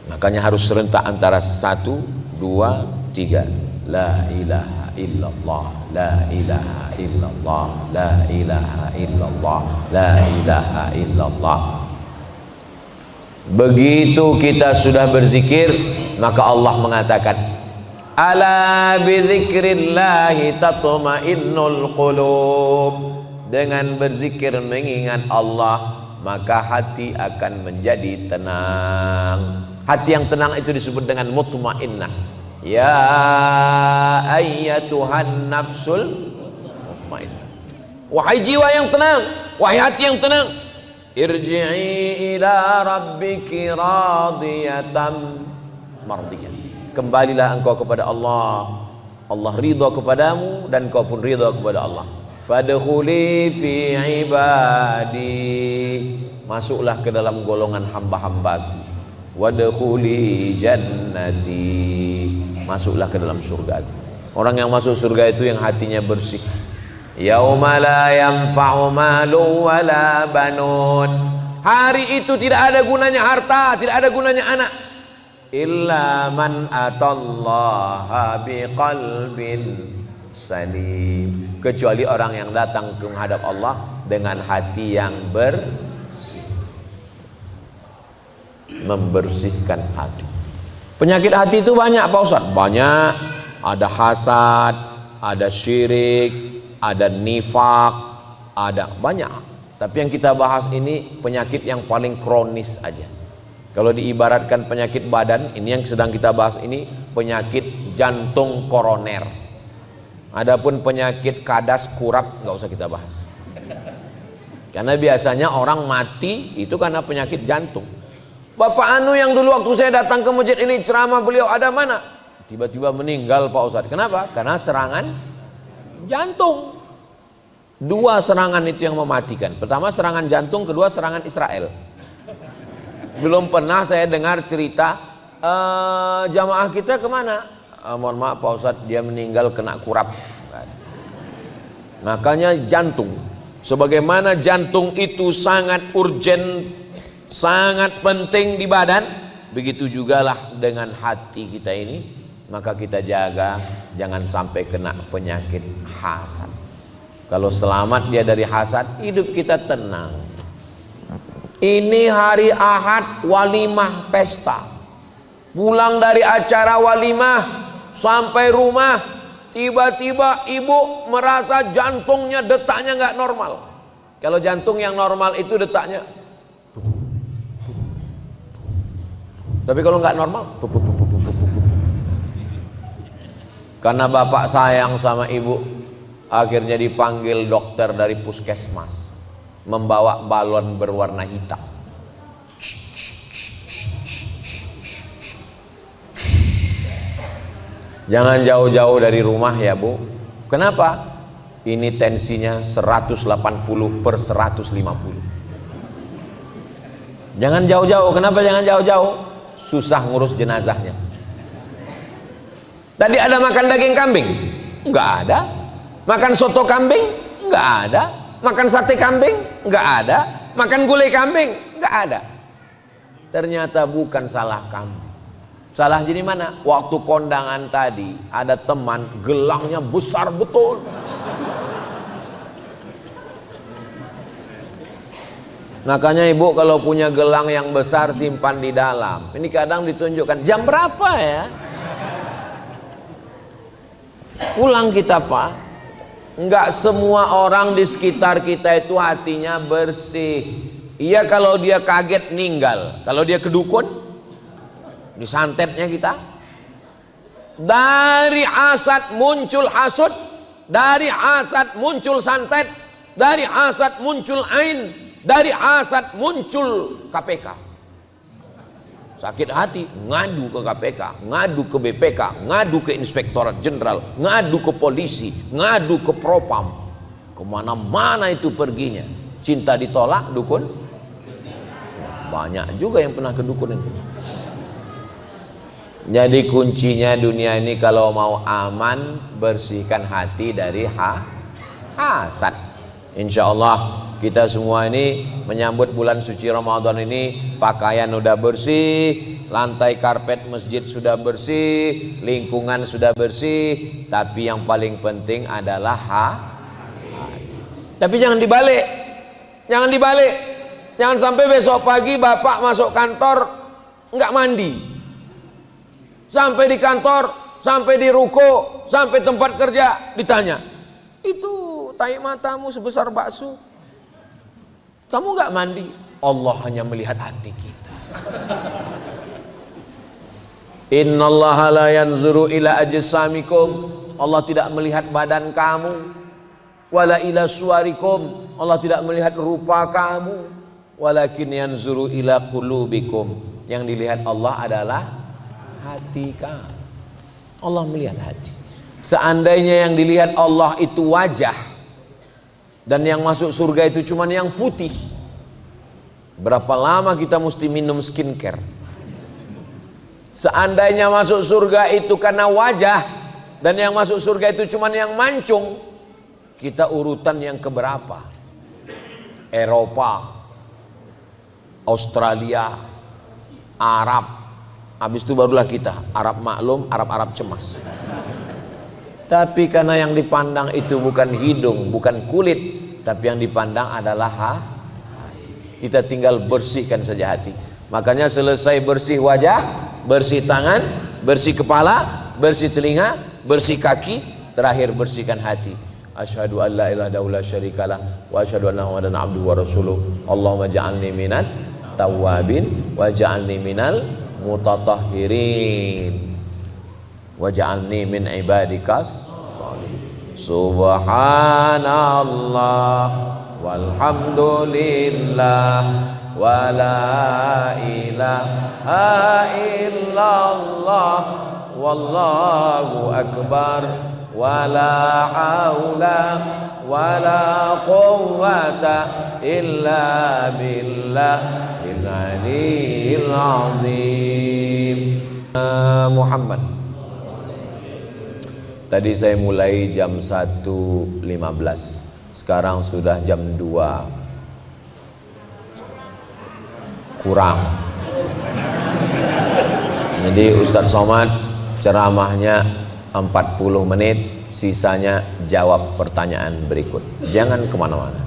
Makanya harus serentak antara 1, 2, 3. La ilaha illallah, la ilaha illallah, la ilaha illallah, la ilaha illallah. Begitu kita sudah berzikir, maka Allah mengatakan, ala bizikrillahi tatma'innul qulub. Dengan berzikir mengingat Allah, maka hati akan menjadi tenang. Hati yang tenang itu disebut dengan mutmainnah. Ya ayyatuhan nafsul mutmainnah. Wahai jiwa yang tenang, wahai hati yang tenang, irji'i ila rabbiki radiyatan mardiyah. Kembalilah engkau kepada Allah, Allah ridha kepadamu dan kau pun ridha kepada Allah. Fadkhuli fi ibadi, masuklah ke dalam golongan hamba-hambaku. Wadkhuli jannati, masuklah ke dalam surga. Orang yang masuk surga itu yang hatinya bersih. Yauma la yanfa'u malu wala banun, hari itu tidak ada gunanya harta, tidak ada gunanya anak, illa man atallaha biqalbin salim, kecuali orang yang datang ke menghadap Allah dengan hati yang bersih. Membersihkan hati. Penyakit hati itu banyak Pak Ustadz, banyak. Ada hasad, ada syirik, ada nifak, ada banyak. Tapi yang kita bahas ini penyakit yang paling kronis aja. Kalau diibaratkan penyakit badan, ini yang sedang kita bahas ini penyakit jantung koroner. Adapun penyakit kadas kurap nggak usah kita bahas. Karena biasanya orang mati itu karena penyakit jantung. Bapak Anu yang dulu waktu saya datang ke masjid ini ceramah beliau ada mana? Tiba-tiba meninggal Pak Ustadz. Kenapa? Karena serangan jantung. 2 serangan itu yang mematikan. Pertama serangan jantung, kedua serangan Israel. Belum pernah saya dengar cerita jamaah kita kemana? Mohon maaf Pak Ustadz, dia meninggal kena kurap. Makanya jantung, sebagaimana jantung itu sangat urgent, sangat penting di badan, begitu jugalah dengan hati kita ini. Maka kita jaga jangan sampai kena penyakit hasad. Kalau selamat dia dari hasad, hidup kita tenang. Ini hari Ahad, walimah pesta. Pulang dari acara walimah sampai rumah, tiba-tiba ibu merasa jantungnya detaknya nggak normal. Kalau jantung yang normal itu detaknya, tapi kalau nggak normal, karena bapak sayang sama ibu, akhirnya dipanggil dokter dari puskesmas, membawa balon berwarna hitam. Jangan jauh-jauh dari rumah ya Bu. Kenapa? Ini tensinya 180/150. Jangan jauh-jauh. Kenapa jangan jauh-jauh? Susah ngurus jenazahnya. Tadi ada makan daging kambing? Enggak ada. Makan soto kambing? Enggak ada. Makan sate kambing? Enggak ada. Makan gulai kambing? Enggak ada. Ternyata bukan salah kambing. Salah jadi mana? Waktu kondangan tadi ada teman gelangnya besar betul. Makanya ibu kalau punya gelang yang besar simpan di dalam. Ini kadang ditunjukkan jam berapa ya? Pulang kita Pak. Enggak semua orang di sekitar kita itu hatinya bersih. Iya kalau dia kaget meninggal. Kalau dia kedukun, disantetnya kita. Dari hasad muncul hasud, dari hasad muncul santet, dari hasad muncul ain, dari hasad muncul KPK. Sakit hati ngadu ke KPK, ngadu ke BPK, ngadu ke Inspektorat Jenderal, ngadu ke polisi, ngadu ke Propam. Kemana-mana itu perginya. Cinta ditolak dukun. Banyak juga yang pernah ke dukun itu. Jadi kuncinya dunia ini kalau mau aman, bersihkan hati dari hasad. Insya Allah kita semua ini menyambut bulan suci Ramadan ini, pakaian udah bersih, lantai karpet masjid sudah bersih, lingkungan sudah bersih, tapi yang paling penting adalah hati. Tapi jangan dibalik, jangan dibalik, jangan sampai besok pagi bapak masuk kantor nggak mandi. Sampai di kantor, sampai di ruko, sampai tempat kerja ditanya, itu tahi matamu sebesar bakso, kamu gak mandi? Allah hanya melihat hati kita. Innallaha la yanzuru ila ajsamikum. Allah tidak melihat badan kamu. Wala ila suwarikum. Allah tidak melihat rupa kamu. Walakin yanzuru ila qulubikum. Yang dilihat Allah adalah hati kamu. Allah melihat hati. Seandainya yang dilihat Allah itu wajah, dan yang masuk surga itu cuma yang putih, berapa lama kita mesti minum skincare? Seandainya masuk surga itu karena wajah, dan yang masuk surga itu cuma yang mancung, kita urutan yang keberapa? Eropa, Australia, Arab. Habis itu barulah kita, Arab maklum, Arab cemas. Tapi karena yang dipandang itu bukan hidung, bukan kulit, tapi yang dipandang adalah hati. Kita tinggal bersihkan saja hati. Makanya selesai bersih wajah, bersih tangan, bersih kepala, bersih telinga, bersih kaki, terakhir bersihkan hati. Asyhadu an la ilaha illallah syarikalah wa asyhadu anna muhammadan abduhu wa rasuluh. Allahumma ja'alni minat tawwabin wa ja'alni minal mutatahhirin waj'alni min ibadikas sholihin. Subhanallah walhamdulillah wa la ilaha illallah wallahu akbar wa la haula wa la quwwata illa billahil aliyyil azim. Muhammad. Tadi saya mulai jam 1.15, sekarang sudah jam 2 kurang. Jadi Ustadz Somad ceramahnya 40 menit, sisanya jawab pertanyaan berikut. Jangan kemana-mana.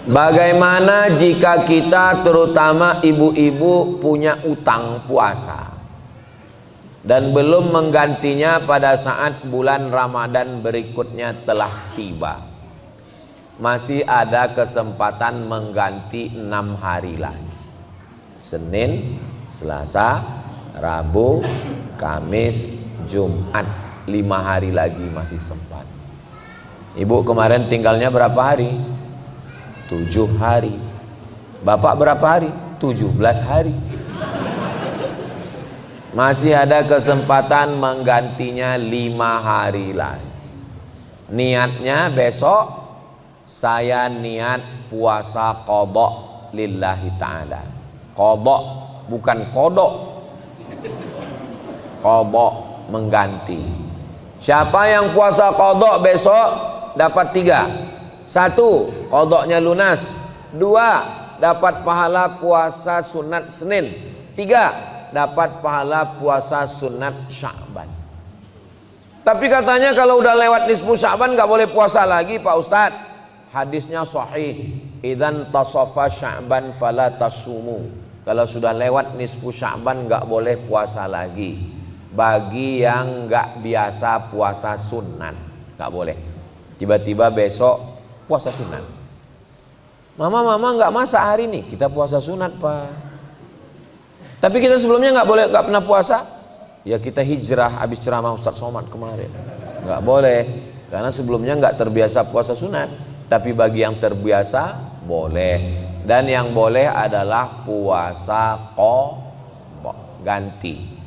Bagaimana jika kita, terutama ibu-ibu, punya utang puasa dan belum menggantinya pada saat bulan Ramadan berikutnya telah tiba? Masih ada kesempatan mengganti 6 hari lagi. Senin, Selasa, Rabu, Kamis, Jumat, 5 hari lagi masih sempat. Ibu kemarin tinggalnya berapa hari? 7 hari. Bapak berapa hari? 17 hari. Masih ada kesempatan menggantinya 5 hari lagi. Niatnya besok saya niat puasa qadha lillahi ta'ala. Qadha bukan kodok. Qadha mengganti. Siapa yang puasa qadha besok dapat 3. 1, qadhanya lunas. 2, dapat pahala puasa sunat Senin. 3, dapat pahala puasa sunat Sya'ban. Tapi katanya kalau udah lewat nisfu Sya'ban nggak boleh puasa lagi Pak Ustadz. Hadisnya sahih. Idzan tasafa Sya'ban fala tasumu. Kalau sudah lewat nisfu Sya'ban nggak boleh puasa lagi. Bagi yang nggak biasa puasa sunat nggak boleh. Tiba-tiba besok puasa sunat. Mama nggak masak hari ini, kita puasa sunat Pak. Tapi kita sebelumnya nggak pernah puasa. Ya kita hijrah habis ceramah Ustaz Somad kemarin. Nggak boleh, karena sebelumnya nggak terbiasa puasa sunat. Tapi bagi yang terbiasa boleh. Dan yang boleh adalah puasa ganti.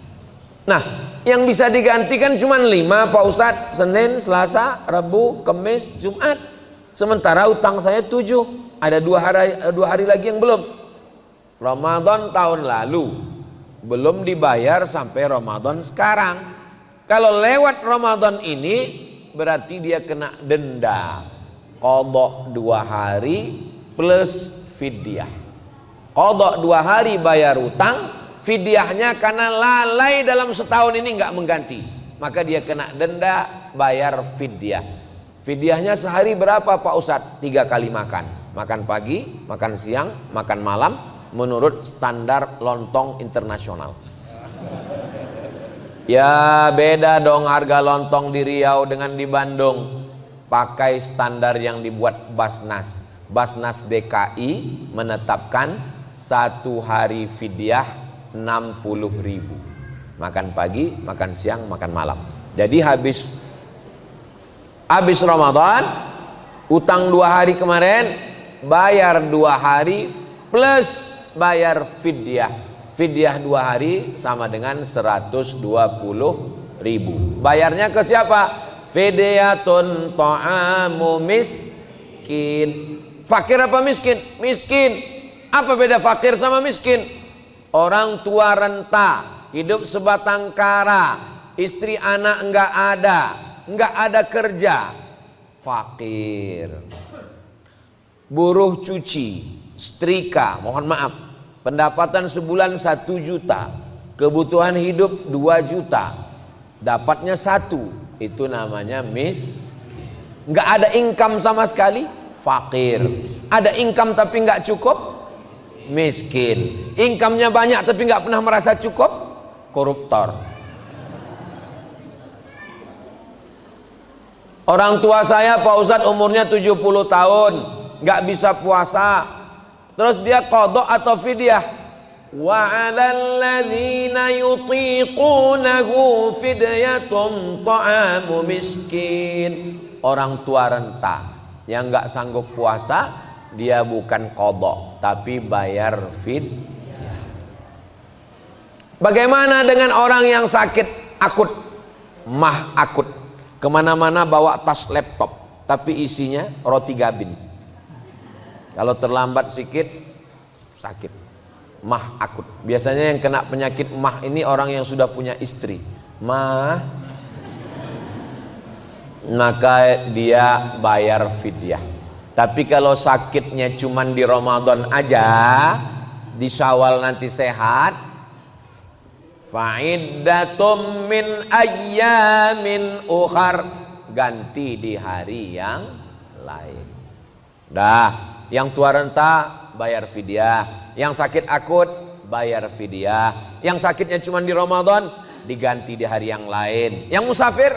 Nah, yang bisa digantikan cuma 5 Pak Ustadz. Senin, Selasa, Rabu, Kamis, Jumat. Sementara utang saya 7. Ada 2 hari lagi yang belum. Ramadan tahun lalu belum dibayar sampai Ramadan sekarang. Kalau lewat Ramadan ini berarti dia kena denda. Qadha 2 hari plus fidyah. Qadha 2 hari bayar utang, fidyahnya karena lalai dalam setahun ini nggak mengganti, maka dia kena denda bayar fidyah. Fidyahnya sehari berapa Pak Ustadz? 3 kali makan. Makan pagi, makan siang, makan malam, menurut standar lontong internasional. Ya beda dong harga lontong di Riau dengan di Bandung. Pakai standar yang dibuat Basnas. Basnas DKI menetapkan 1 hari fidyah 60.000. Makan pagi, makan siang, makan malam. Jadi habis Ramadan, utang 2 hari kemarin, bayar 2 hari plus bayar fidyah. Fidyah 2 hari sama dengan 120.000. Bayarnya ke siapa? Fidyatun ta'amu miskin. Fakir apa miskin? Miskin. Apa beda fakir sama miskin? Orang tua renta, hidup sebatang kara, istri anak enggak ada kerja, fakir. Buruh cuci, setrika, mohon maaf, pendapatan sebulan 1 juta, kebutuhan hidup 2 juta, dapatnya 1, itu namanya nggak ada income sama sekali, fakir. Ada income tapi nggak cukup, miskin. Income-nya banyak tapi nggak pernah merasa cukup, koruptor. Orang tua saya Pak Ustadz umurnya 70 tahun, nggak bisa puasa. Terus dia qadha atau fidyah? Wa 'alal ladzina yutiqunahu fidyatun ta'amu miskin. Orang tua renta yang nggak sanggup puasa, dia bukan qadha tapi bayar fidyah. Bagaimana dengan orang yang sakit akut, mah akut, kemana-mana bawa tas laptop tapi isinya roti gabin? Kalau terlambat sedikit sakit, mah akut. Biasanya yang kena penyakit mah ini orang yang sudah punya istri, mah, maka dia bayar fidyah. Tapi kalau sakitnya cuman di Ramadan aja, di Syawal nanti sehat, fa'iddatum min ayyamin ukhar, ganti di hari yang lain. Dah. Yang tua renta bayar fidyah, yang sakit akut bayar fidyah, yang sakitnya cuma di Ramadan diganti di hari yang lain. Yang musafir,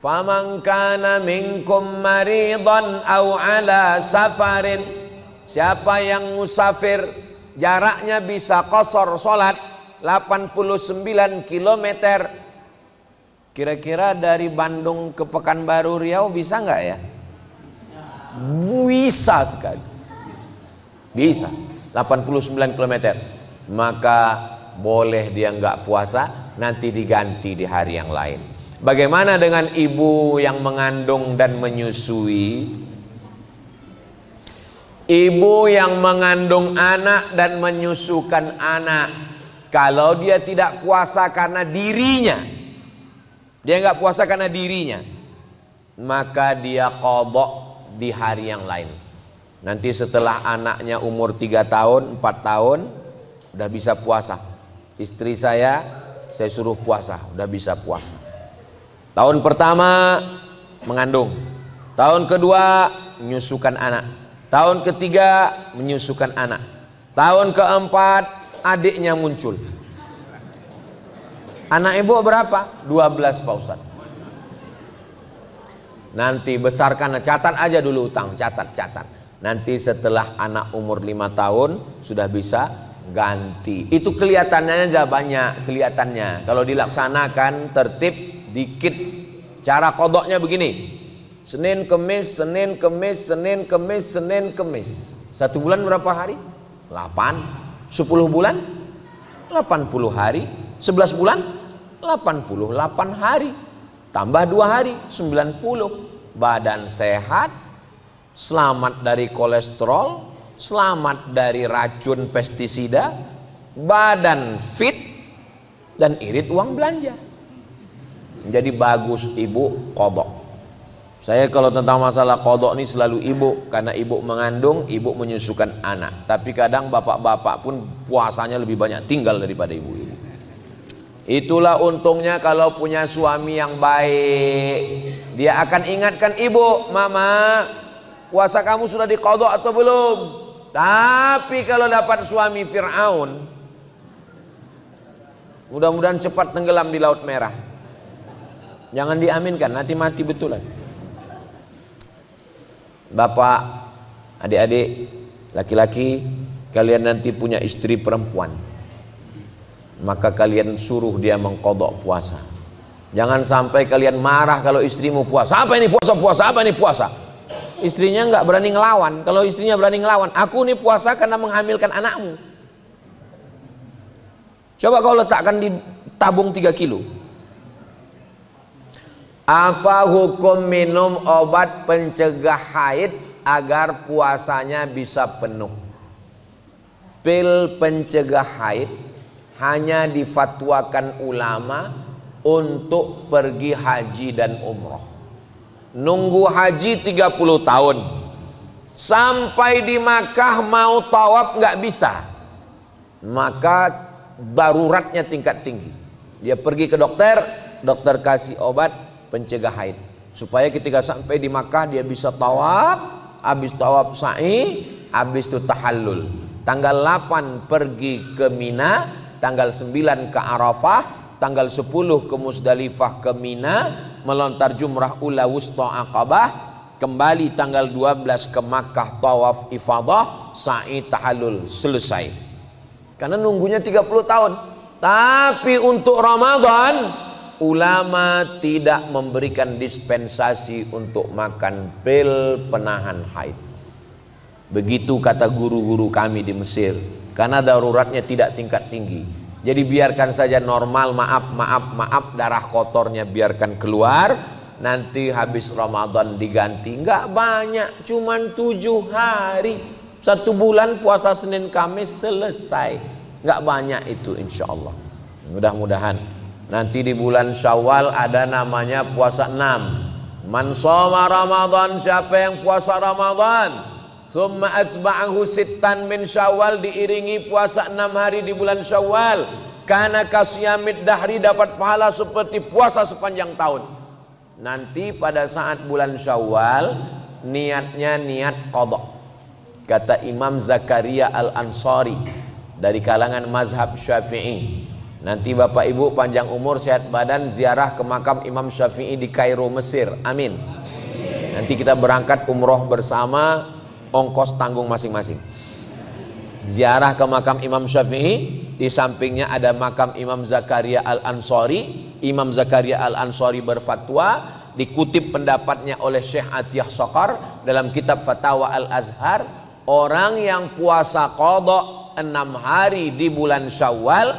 faman kana minkum maridan aw ala safarin, siapa yang musafir jaraknya bisa qasar salat 89 km, kira-kira dari Bandung ke Pekanbaru Riau bisa nggak ya? Bisa sekali, bisa 89 km. Maka boleh dia nggak puasa, nanti diganti di hari yang lain. Bagaimana dengan ibu yang mengandung dan menyusui? Ibu yang mengandung anak dan menyusukan anak, kalau dia tidak puasa karena dirinya, dia nggak puasa karena dirinya, maka dia qadha di hari yang lain. Nanti setelah anaknya umur 3 tahun, 4 tahun, udah bisa puasa. Istri saya suruh puasa, udah bisa puasa. Tahun pertama mengandung, tahun kedua menyusukan anak, tahun ketiga menyusukan anak, tahun keempat adiknya muncul. Anak ibu berapa? 12 Pak Ustaz. Nanti besarkan, catat aja dulu utang, catat. Nanti setelah anak umur 5 tahun sudah bisa ganti. Itu kelihatannya aja banyak, kelihatannya. Kalau dilaksanakan tertib dikit. Cara kodoknya begini: Senin, Kemis, Senin, Kemis, Senin, Kemis, Senin, Kemis. 1 bulan berapa hari? 8. 10 bulan? 80 hari. 11 bulan? 88 hari. Tambah 2 hari, 90. Badan sehat, selamat dari kolesterol, selamat dari racun pestisida, badan fit, dan irit uang belanja. Jadi bagus ibu qadha. Saya kalau tentang masalah qadha ini selalu ibu, karena ibu mengandung, ibu menyusukan anak. Tapi kadang bapak-bapak pun puasanya lebih banyak tinggal daripada ibu-ibu. Itulah untungnya kalau punya suami yang baik. Dia akan ingatkan ibu, mama, puasa kamu sudah diqadha atau belum? Tapi kalau dapat suami Fir'aun, mudah-mudahan cepat tenggelam di Laut Merah. Jangan diaminkan, nanti mati betulan. Bapak, adik-adik, laki-laki, kalian nanti punya istri perempuan, maka kalian suruh dia mengqadha puasa. Jangan sampai kalian marah kalau istrimu puasa. Apa ini puasa? Apa ini puasa? Istrinya nggak berani ngelawan. Kalau istrinya berani ngelawan, aku ini puasa karena menghamilkan anakmu. Coba kau letakkan di tabung 3 kilo. Apa hukum minum obat pencegah haid agar puasanya bisa penuh? Pil pencegah haid hanya difatwakan ulama untuk pergi haji dan umroh. Nunggu haji 30 tahun, sampai di Makkah mau tawaf nggak bisa, maka daruratnya tingkat tinggi. Dia pergi ke dokter, dokter kasih obat pencegah haid, supaya ketika sampai di Makkah dia bisa tawaf, habis tawaf sa'i, habis itu tahallul. Tanggal 8 pergi ke Mina, tanggal 9 ke Arafah, tanggal 10 ke Musdalifah ke Mina, melontar jumrah ula wusta Aqabah, kembali tanggal 12 ke Makkah tawaf ifadah, sa'i tahallul, selesai. Karena nunggunya 30 tahun. Tapi untuk Ramadan, ulama tidak memberikan dispensasi untuk makan pil penahan haid. Begitu kata guru-guru kami di Mesir, karena daruratnya tidak tingkat tinggi. Jadi biarkan saja normal, maaf, darah kotornya biarkan keluar. Nanti habis Ramadan diganti. Enggak banyak, cuman 7 hari. 1 bulan puasa Senin Kamis selesai. Enggak banyak itu insya Allah. Mudah-mudahan nanti di bulan Syawal ada namanya puasa 6. Man shoma Ramadan, siapa yang puasa Ramadan, summa atsba'ahu sittan min Syawal, diiringi puasa 6 hari di bulan Syawal, kana kasyamid dahri, dapat pahala seperti puasa sepanjang tahun. Nanti pada saat bulan Syawal niatnya niat qadha. Kata Imam Zakaria Al-Ansari dari kalangan mazhab Syafi'i. Nanti Bapak Ibu panjang umur, sehat badan, ziarah ke makam Imam Syafi'i di Kairo, Mesir. Amin. Nanti kita berangkat umroh bersama, ongkos tanggung masing-masing. Ziarah ke makam Imam Syafi'i, di sampingnya ada makam Imam Zakaria Al-Ansari. Imam Zakaria Al-Ansari berfatwa, dikutip pendapatnya oleh Syekh Atiyah Saqar dalam kitab Fatawa Al-Azhar, orang yang puasa qadha 6 hari di bulan Syawal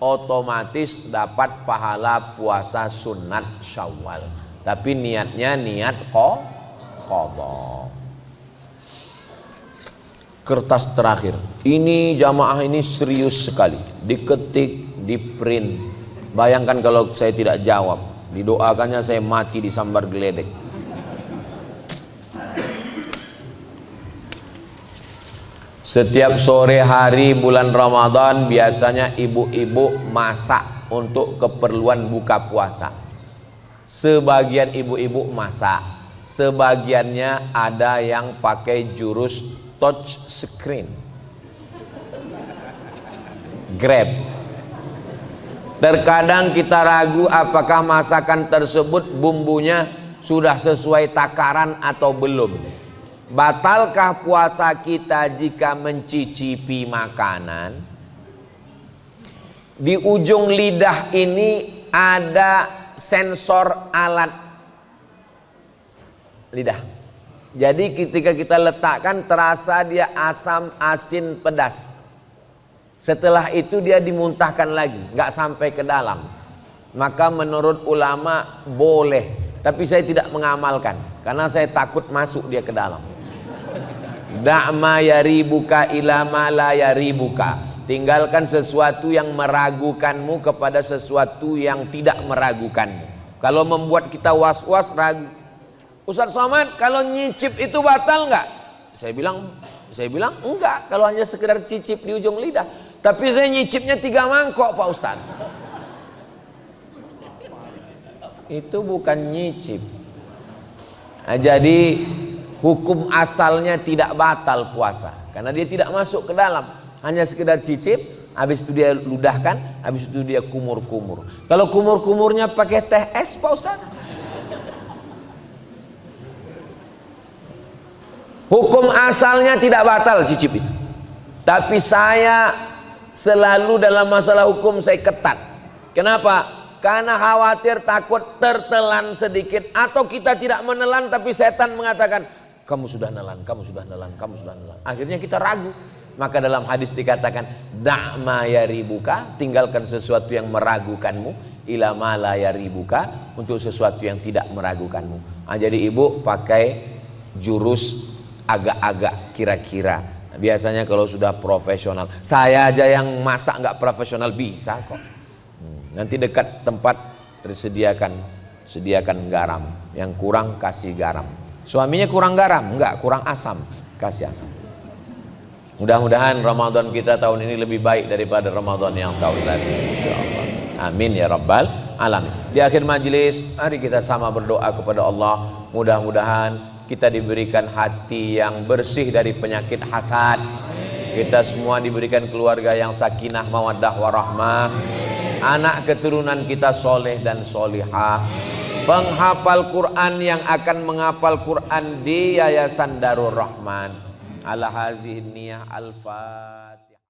otomatis dapat pahala puasa sunat Syawal. Tapi niatnya niat qadha. Kertas terakhir. Ini jamaah ini serius sekali. Diketik, di print. Bayangkan kalau saya tidak jawab, didoakannya saya mati disambar geledek. Setiap sore hari bulan Ramadan biasanya ibu-ibu masak untuk keperluan buka puasa. Sebagian ibu-ibu masak, sebagiannya ada yang pakai jurus touch screen, Grab. Terkadang kita ragu apakah masakan tersebut bumbunya sudah sesuai takaran atau belum. Batalkah puasa kita jika mencicipi makanan? Di ujung lidah ini ada sensor alat lidah. Jadi ketika kita letakkan terasa dia asam, asin, pedas. Setelah itu dia dimuntahkan lagi, nggak sampai ke dalam. Maka menurut ulama boleh, tapi saya tidak mengamalkan karena saya takut masuk dia ke dalam. Da'ma yaribuka ila ma la yaribuka. Tinggalkan sesuatu yang meragukanmu kepada sesuatu yang tidak meragukanmu. Kalau membuat kita was-was, ragu. Ustaz Somad, kalau nyicip itu batal enggak? Saya bilang enggak, kalau hanya sekedar cicip di ujung lidah. Tapi saya nyicipnya 3 mangkok Pak Ustaz. Itu bukan nyicip. Nah, jadi hukum asalnya tidak batal puasa karena dia tidak masuk ke dalam, hanya sekedar cicip, habis itu dia ludahkan, habis itu dia kumur-kumur. Kalau kumur-kumurnya pakai teh es Pak Ustaz, hukum asalnya tidak batal cicip itu. Tapi saya selalu dalam masalah hukum saya ketat. Kenapa? Karena khawatir takut tertelan sedikit, atau kita tidak menelan tapi setan mengatakan kamu sudah nelan, kamu sudah nelan, kamu sudah nelan. Akhirnya kita ragu. Maka dalam hadis dikatakan da'ma yaribuka, tinggalkan sesuatu yang meragukanmu, ila ma la yaribuka, untuk sesuatu yang tidak meragukanmu. Nah, jadi ibu pakai jurus agak-agak kira-kira. Biasanya kalau sudah profesional, saya aja yang masak nggak profesional bisa kok. Nanti dekat tempat sediakan garam, yang kurang kasih garam. Suaminya kurang garam, enggak, kurang asam, kasih asam. Mudah-mudahan Ramadan kita tahun ini lebih baik daripada Ramadan yang tahun lalu, insyaallah. Amin ya rabbal alamin. Di akhir majelis, mari kita sama berdoa kepada Allah. Mudah-mudahan kita diberikan hati yang bersih dari penyakit hasad. Kita semua diberikan keluarga yang sakinah, mawaddah, warahmah. Anak keturunan kita soleh dan solihah. Penghafal Quran yang akan menghafal Quran di Yayasan Darur Rahman. Ala hazihi niyah al-Fatihah.